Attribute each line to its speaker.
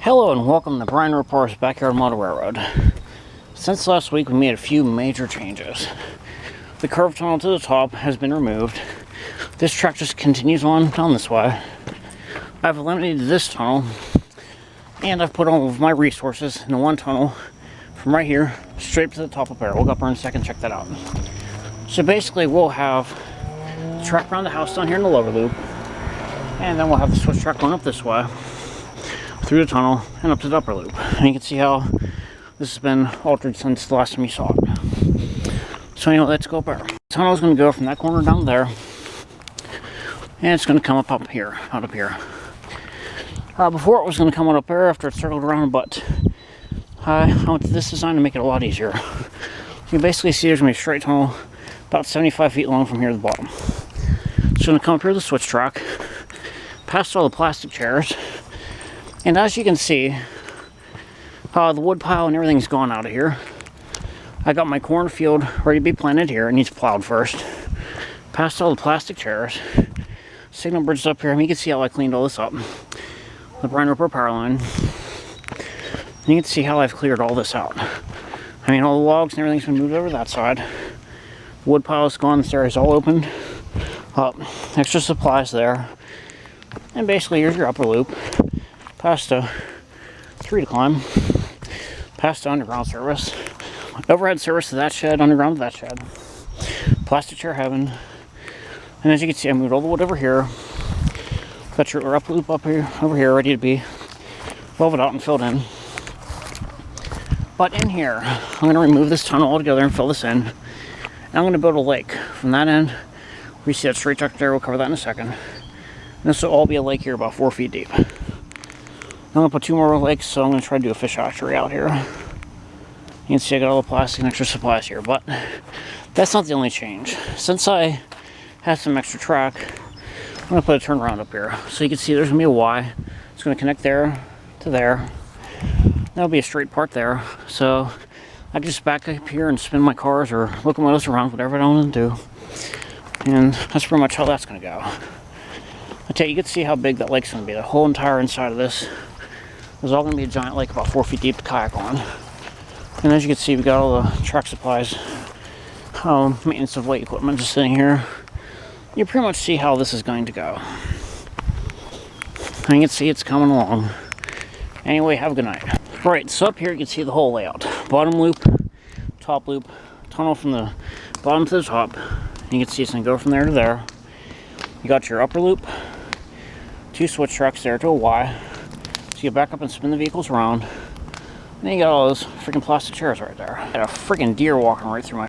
Speaker 1: Hello and welcome to Brian Report's Backyard Model Railroad. Since last week we made a few major changes. The curved tunnel to the top has been removed. This track just continues on down this way. I've eliminated this tunnel and I've put all of my resources in one tunnel from right here straight to the top of there. We'll go up there in a second and check that out. So basically we'll have the track around the house down here in the lower loop, and then we'll have the switch track going up this way through the tunnel and up to the upper loop. And you can see how this has been altered since the last time you saw it. So anyway, let's go up there. The tunnel is going to go from that corner down there, and it's going to come up here, out up here. Before it was going to come on up there after it circled around, but I went to this design to make it a lot easier. You can basically see there's going to be a straight tunnel about 75 feet long from here to the bottom. It's going to come up here to the switch track, past all the plastic chairs, and as you can see, the wood pile and everything's gone out of here. I got my cornfield ready to be planted here. It needs plowed first. Past all the plastic chairs. Signal bridge up here. I mean, you can see how I cleaned all this up. The Brian Report power line. And you can see how I've cleared all this out. I mean, all the logs and everything's been moved over that side. The wood pile is gone. The stair is all opened up. Extra supplies there. And basically, here's your upper loop. Past a tree to climb. Past the underground service. Overhead service to that shed. Underground to that shed. Plastic chair heaven. And as you can see, I moved all the wood over here. Got your upper loop up here, over here, ready to be welded out and filled in. But in here, I'm going to remove this tunnel altogether and fill this in. And I'm going to build a lake. From that end, we see that straight track there. We'll cover that in a second. And this will all be a lake here about 4 feet deep. I'm going to put 2 more lakes, so I'm going to try to do a fish hatchery out here. You can see I got all the plastic and extra supplies here, but that's not the only change. Since I have some extra track, I'm going to put a turnaround up here. So you can see there's going to be a Y. It's going to connect there to there. That'll be a straight part there. So I can just back up here and spin my cars or locomotives around, whatever I want to do. And that's pretty much how that's going to go. I tell you, you can see how big that lake's going to be. The whole entire inside of this is all going to be a giant lake about 4 feet deep to kayak on. And as you can see, we got all the track supplies, maintenance of weight equipment just sitting here. You pretty much see how this is going to go. And you can see it's coming along. Anyway, have a good night. Right, so up here you can see the whole layout. Bottom loop, top loop, tunnel from the bottom to the top. And you can see it's going to go from there to there. You got your upper loop, 2 switch tracks there to a Y. So you back up and spin the vehicles around. And then you got all those freaking plastic chairs right there. I had a freaking deer walking right through my